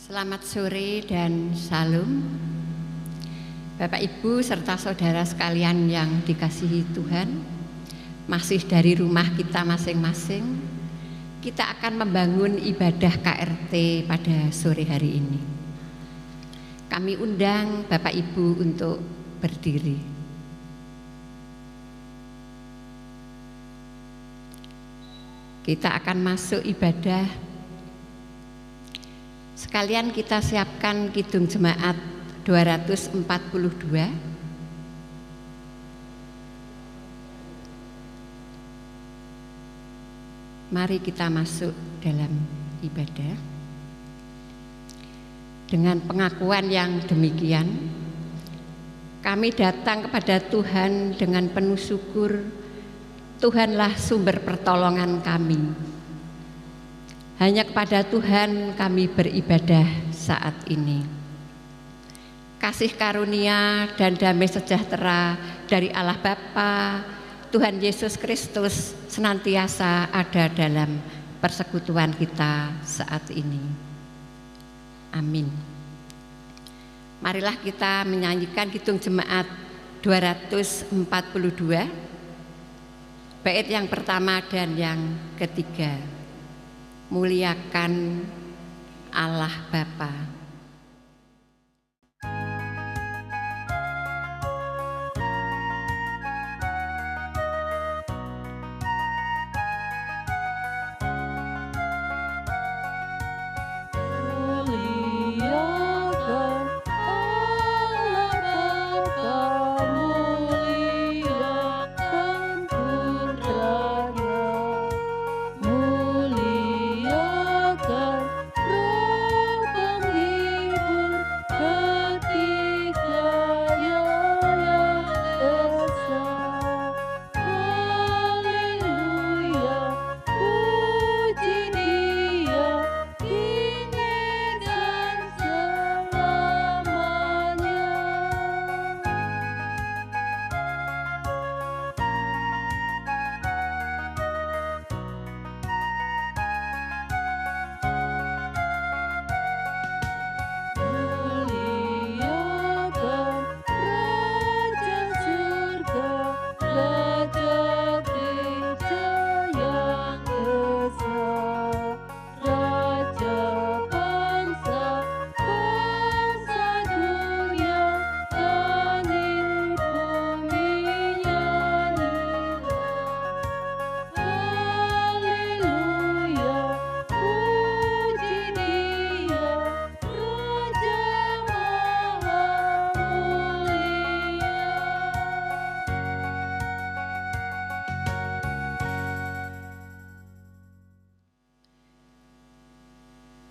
Selamat sore dan salam Bapak Ibu serta saudara sekalian yang dikasihi Tuhan. Masih dari rumah kita masing-masing, kita akan membangun ibadah KRT pada sore hari ini. Kami undang Bapak Ibu untuk berdiri. Kita akan masuk ibadah. Sekalian kita siapkan Kidung Jemaat 242. Mari kita masuk dalam ibadah. Dengan pengakuan yang demikian, kami datang kepada Tuhan dengan penuh syukur. Tuhanlah sumber pertolongan kami. Hanya kepada Tuhan kami beribadah saat ini. Kasih karunia dan damai sejahtera dari Allah Bapa, Tuhan Yesus Kristus senantiasa ada dalam persekutuan kita saat ini. Amin. Marilah kita menyanyikan Kidung Jemaat 242, bait yang pertama dan yang ketiga. Muliakan Allah Bapa.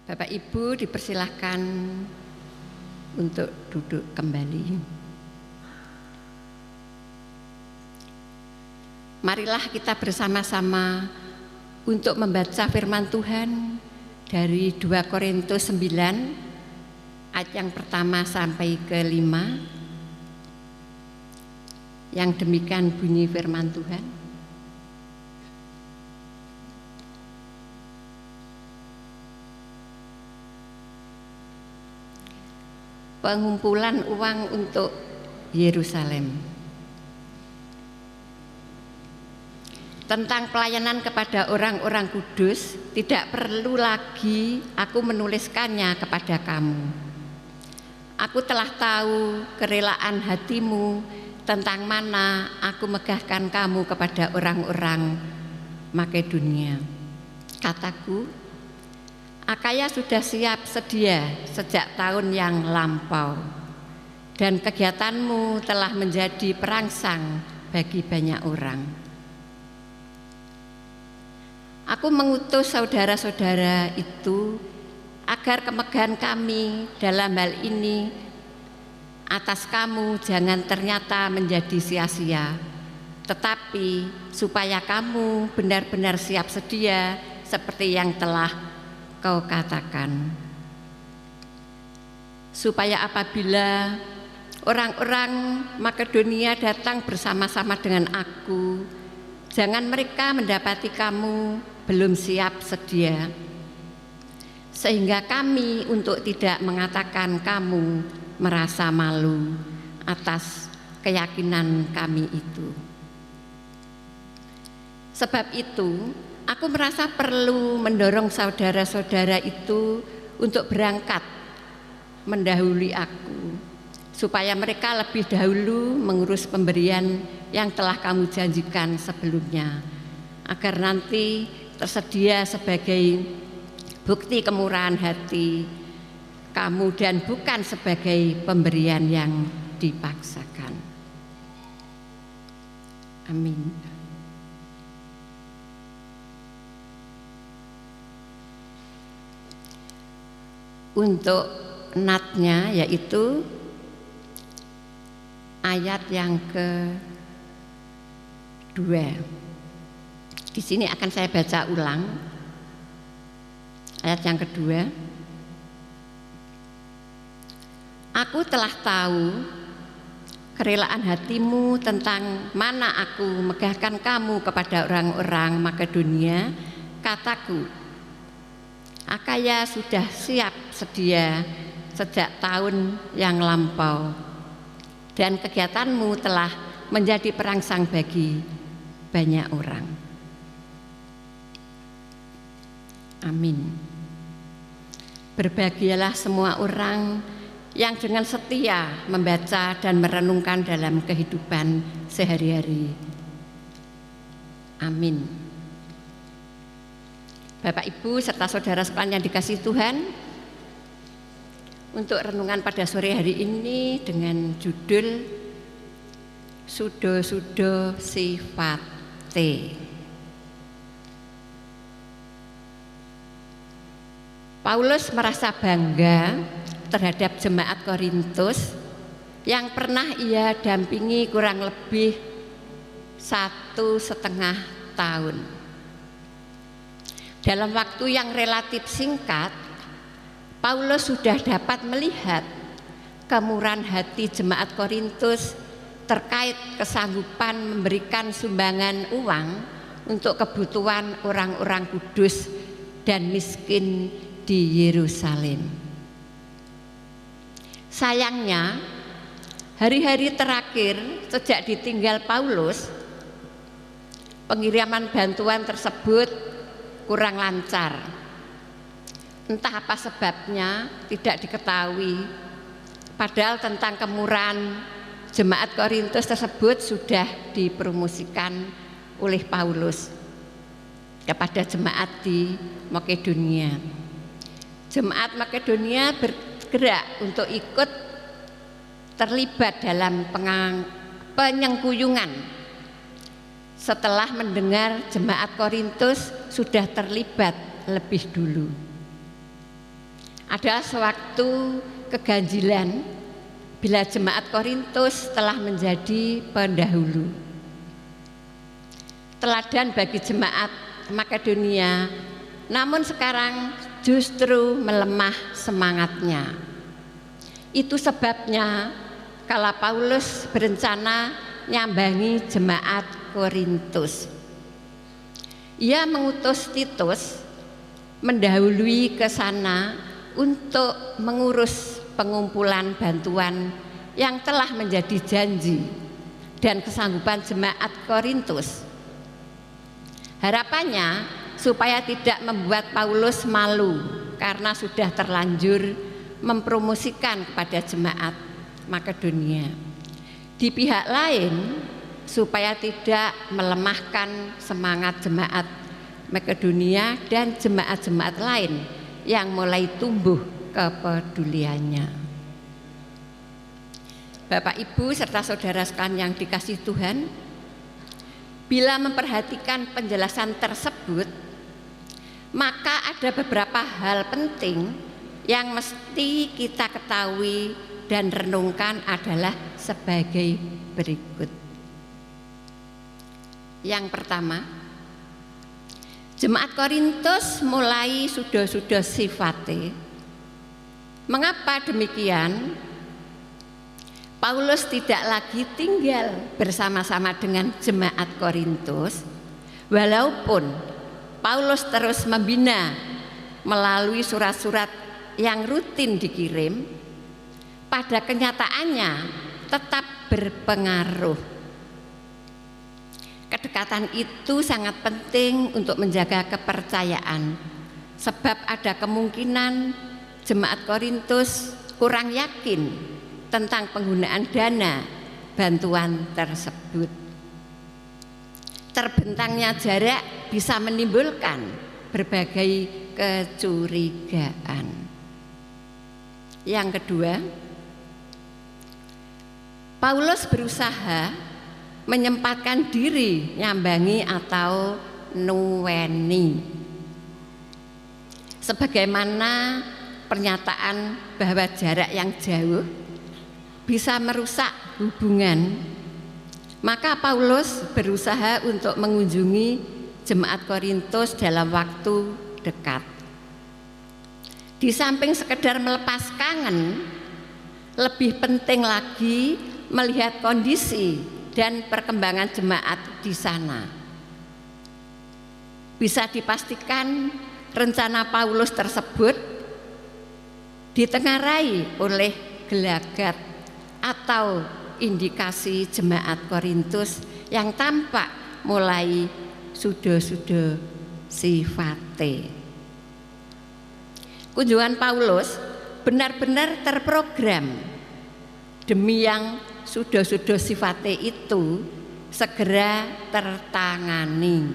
Bapak Ibu dipersilahkan untuk duduk kembali. Marilah kita bersama-sama untuk membaca firman Tuhan dari 2 Korintus 9 ayat yang pertama sampai ke-5. Yang demikian bunyi firman Tuhan. Pengumpulan uang untuk Yerusalem. Tentang pelayanan kepada orang-orang kudus, tidak perlu lagi aku menuliskannya kepada kamu. Aku telah tahu kerelaan hatimu tentang mana aku megahkan kamu kepada orang-orang Makedonia. Kataku, Akaya sudah siap sedia sejak tahun yang lampau, dan kegiatanmu telah menjadi perangsang bagi banyak orang. Aku mengutus saudara-saudara itu agar kemegahan kami dalam hal ini atas kamu jangan ternyata menjadi sia-sia, tetapi supaya kamu benar-benar siap sedia seperti yang telah kau katakan, supaya apabila orang-orang Makedonia datang bersama-sama dengan aku, jangan mereka mendapati kamu belum siap sedia, sehingga kami untuk tidak mengatakan kamu merasa malu atas keyakinan kami itu. Sebab itu, aku merasa perlu mendorong saudara-saudara itu untuk berangkat mendahului aku, supaya mereka lebih dahulu mengurus pemberian yang telah kamu janjikan sebelumnya, agar nanti tersedia sebagai bukti kemurahan hati kamu dan bukan sebagai pemberian yang dipaksakan. Amin. Untuk natnya yaitu ayat yang kedua. Di sini akan saya baca ulang ayat yang kedua. Aku telah tahu kerelaan hatimu tentang mana aku megahkan kamu kepada orang-orang Makedonia. Kataku, Akaya sudah siap sedia sejak tahun yang lampau, dan kegiatanmu telah menjadi perangsang bagi banyak orang. Amin. Berbahagialah semua orang yang dengan setia membaca dan merenungkan dalam kehidupan sehari-hari. Amin. Bapak, Ibu, serta saudara sekalian yang dikasihi Tuhan, untuk renungan pada sore hari ini dengan judul Sudo-sudo sifate. Paulus merasa bangga terhadap jemaat Korintus yang pernah ia dampingi kurang lebih 1,5 tahun. Dalam waktu yang relatif singkat, Paulus sudah dapat melihat kemurahan hati jemaat Korintus terkait kesanggupan memberikan sumbangan uang untuk kebutuhan orang-orang kudus dan miskin di Yerusalem. Sayangnya, hari-hari terakhir sejak ditinggal Paulus, pengiriman bantuan tersebut kurang lancar. Entah apa sebabnya tidak diketahui, padahal tentang kemurahan jemaat Korintus tersebut sudah dipromosikan oleh Paulus kepada jemaat di Makedonia. Jemaat Makedonia bergerak untuk ikut terlibat dalam penyengkuyungan setelah mendengar jemaat Korintus sudah terlibat lebih dulu. Ada sewaktu keganjilan bila jemaat Korintus telah menjadi pendahulu. Teladan bagi jemaat Makedonia, namun sekarang justru melemah semangatnya. Itu sebabnya kala Paulus berencana nyambangi jemaat Korintus, ia mengutus Titus mendahului ke sana untuk mengurus pengumpulan bantuan yang telah menjadi janji dan kesanggupan jemaat Korintus. Harapannya supaya tidak membuat Paulus malu karena sudah terlanjur mempromosikan kepada jemaat Makedonia. Di pihak lain, supaya tidak melemahkan semangat jemaat Makedonia dan jemaat-jemaat lain yang mulai tumbuh kepeduliannya. Bapak, Ibu, serta saudara sekalian yang dikasihi Tuhan, bila memperhatikan penjelasan tersebut, maka ada beberapa hal penting yang mesti kita ketahui dan renungkan adalah sebagai berikut. Yang pertama, jemaat Korintus mulai sudo-sudo sifate. Mengapa demikian? Paulus tidak lagi tinggal bersama-sama dengan jemaat Korintus, walaupun Paulus terus membina melalui surat-surat yang rutin dikirim, pada kenyataannya tetap berpengaruh. Kedekatan itu sangat penting untuk menjaga kepercayaan, sebab ada kemungkinan jemaat Korintus kurang yakin tentang penggunaan dana bantuan tersebut. Terbentangnya jarak bisa menimbulkan berbagai kecurigaan. Yang kedua, Paulus berusaha menyempatkan diri nyambangi atau nuweni. Sebagaimana pernyataan bahwa jarak yang jauh bisa merusak hubungan, maka Paulus berusaha untuk mengunjungi jemaat Korintus dalam waktu dekat. Di samping sekedar melepas kangen, lebih penting lagi melihat kondisi dan perkembangan jemaat di sana. Bisa dipastikan rencana Paulus tersebut ditengarai oleh gelagat atau indikasi jemaat Korintus yang tampak mulai sudo-sudo sifate. Kunjungan Paulus benar-benar terprogram demi yang sudo-sudo sifate itu segera tertangani.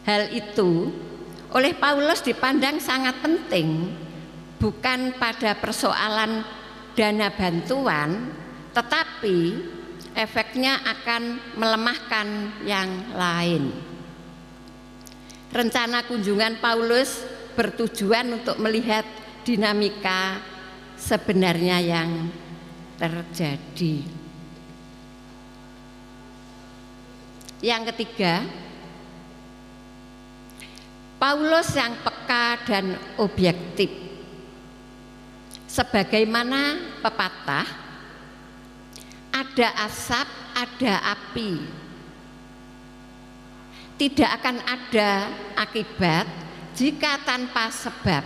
Hal itu oleh Paulus dipandang sangat penting, bukan pada persoalan dana bantuan, tetapi efeknya akan melemahkan yang lain. Rencana kunjungan Paulus bertujuan untuk melihat dinamika sebenarnya yang terjadi. Yang ketiga, Paulus yang peka dan objektif. Sebagaimana pepatah, ada asap, ada api. Tidak akan ada akibat jika tanpa sebab.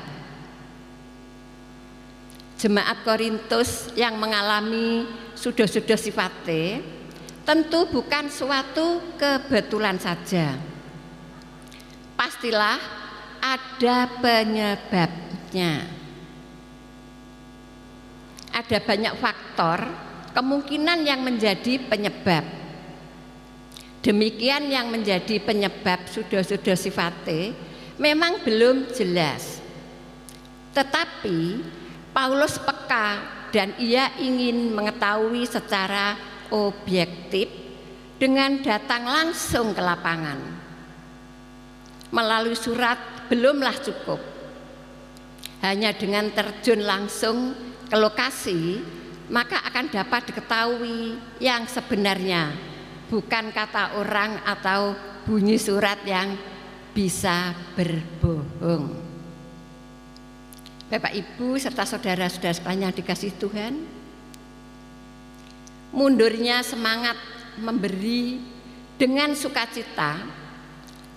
Jemaat Korintus yang mengalami sudo-sudo sifate tentu bukan suatu kebetulan saja. Pastilah ada penyebabnya. Ada banyak faktor kemungkinan yang menjadi penyebab. Demikian yang menjadi penyebab sudo-sudo sifate memang belum jelas. Tetapi Paulus peka dan ia ingin mengetahui secara objektif dengan datang langsung ke lapangan. Melalui surat belumlah cukup. Hanya dengan terjun langsung ke lokasi, maka akan dapat diketahui yang sebenarnya, bukan kata orang atau bunyi surat yang bisa berbohong. Bapak, Ibu, serta saudara-saudara sekalian yang dikasihi Tuhan, mundurnya semangat memberi dengan sukacita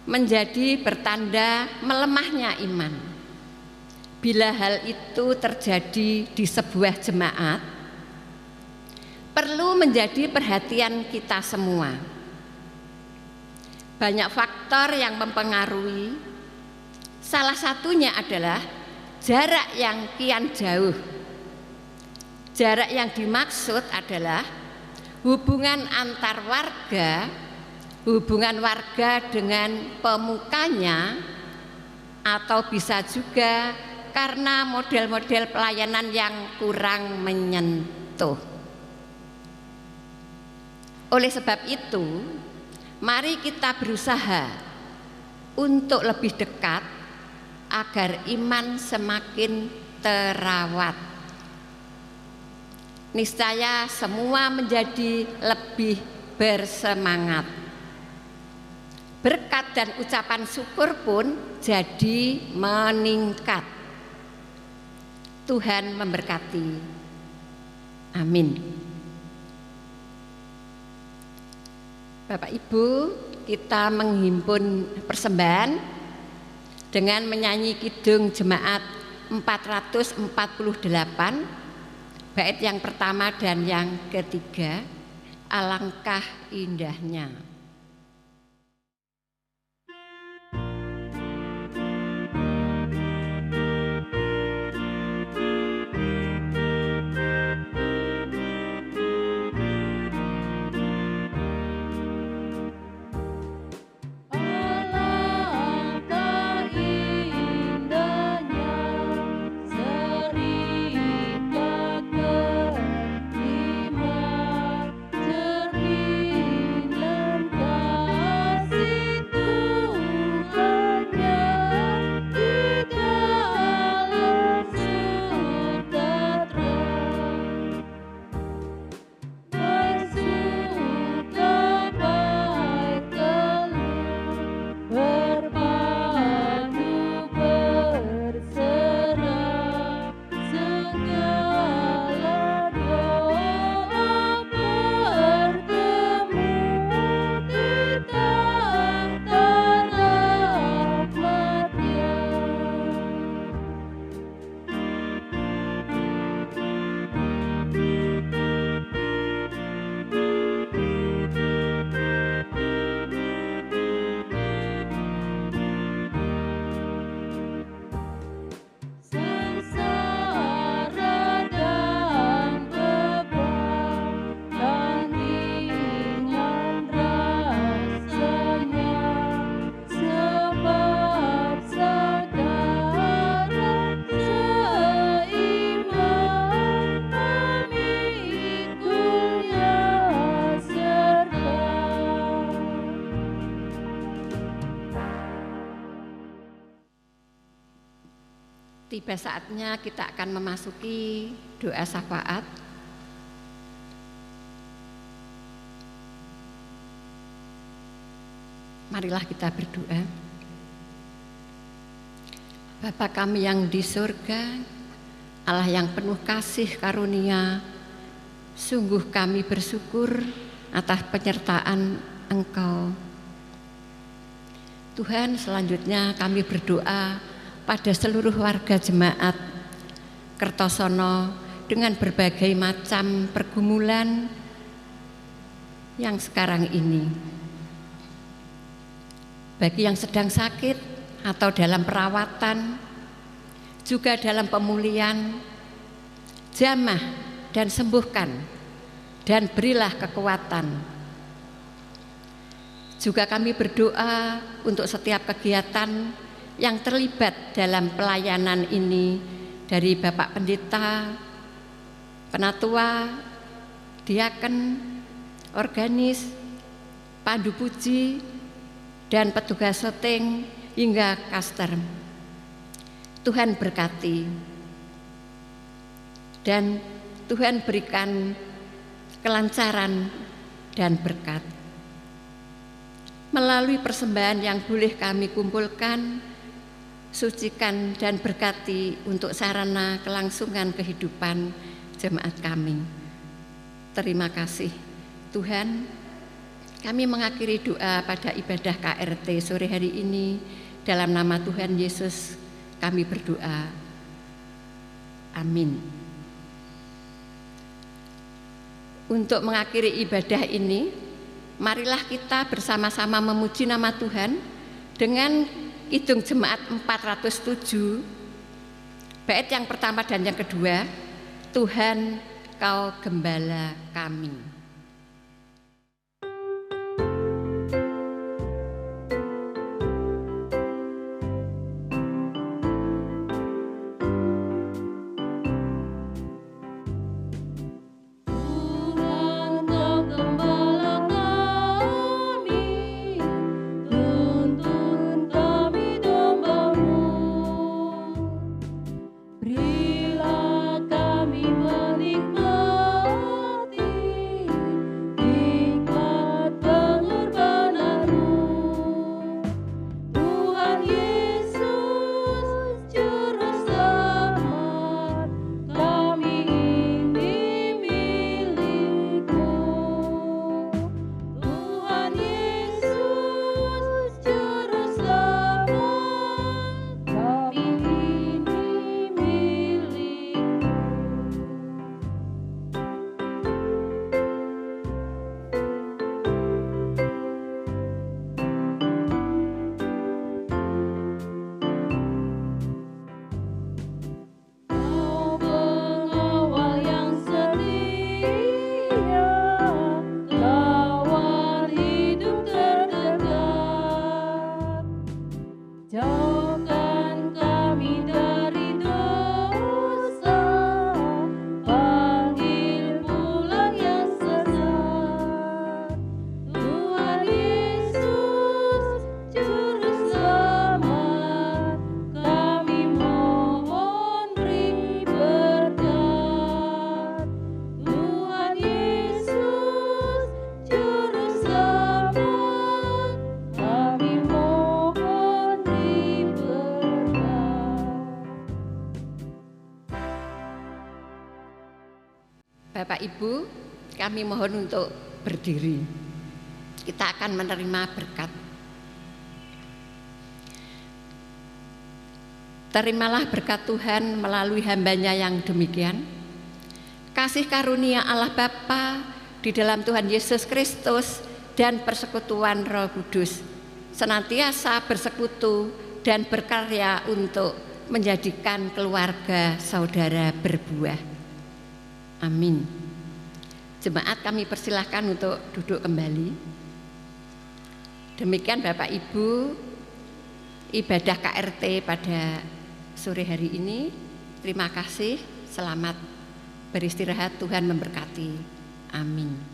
menjadi pertanda melemahnya iman. Bila hal itu terjadi di sebuah jemaat, perlu menjadi perhatian kita semua. Banyak faktor yang mempengaruhi. Salah satunya adalah jarak yang kian jauh. Jarak yang dimaksud adalah hubungan antar warga, hubungan warga dengan pemukanya, atau bisa juga karena model-model pelayanan yang kurang menyentuh. Oleh sebab itu, mari kita berusaha untuk lebih dekat agar iman semakin terawat. Niscaya semua menjadi lebih bersemangat. Berkat dan ucapan syukur pun jadi meningkat. Tuhan memberkati. Amin. Bapak Ibu, kita menghimpun persembahan dengan menyanyi kidung jemaat 448, bait yang pertama dan yang ketiga, Alangkah Indahnya. Tiba saatnya kita akan memasuki doa syafaat. Marilah kita berdoa. Bapa kami yang di surga, Allah yang penuh kasih karunia, sungguh kami bersyukur atas penyertaan Engkau. Tuhan, selanjutnya kami berdoa pada seluruh warga jemaat Kertosono dengan berbagai macam pergumulan yang sekarang ini. Bagi yang sedang sakit atau dalam perawatan, juga dalam pemulihan, jamah dan sembuhkan dan berilah kekuatan. Juga kami berdoa untuk setiap kegiatan yang terlibat dalam pelayanan ini, dari Bapak Pendeta, Penatua, Diaken, Organis, Pandu Puji, dan petugas setting hingga kaster. Tuhan berkati dan Tuhan berikan kelancaran dan berkat. Melalui persembahan yang boleh kami kumpulkan, sucikan dan berkati untuk sarana kelangsungan kehidupan jemaat kami. Terima kasih Tuhan. Kami mengakhiri doa pada ibadah KRT sore hari ini. Dalam nama Tuhan Yesus kami berdoa. Amin. Untuk mengakhiri ibadah ini, marilah kita bersama-sama memuji nama Tuhan dengan Kidung Jemaat 407, bait yang pertama dan yang kedua, Tuhan Kau Gembala Kami. Berilah kami menikmati Bapak Ibu, kami mohon untuk berdiri. Kita akan menerima berkat. Terimalah berkat Tuhan melalui hambanya yang demikian. Kasih karunia Allah Bapa di dalam Tuhan Yesus Kristus dan persekutuan Roh Kudus senantiasa bersekutu dan berkarya untuk menjadikan keluarga saudara berbuah. Amin. Jemaat, kami persilahkan untuk duduk kembali. Demikian Bapak Ibu, ibadah KRT pada sore hari ini. Terima kasih, selamat beristirahat, Tuhan memberkati. Amin.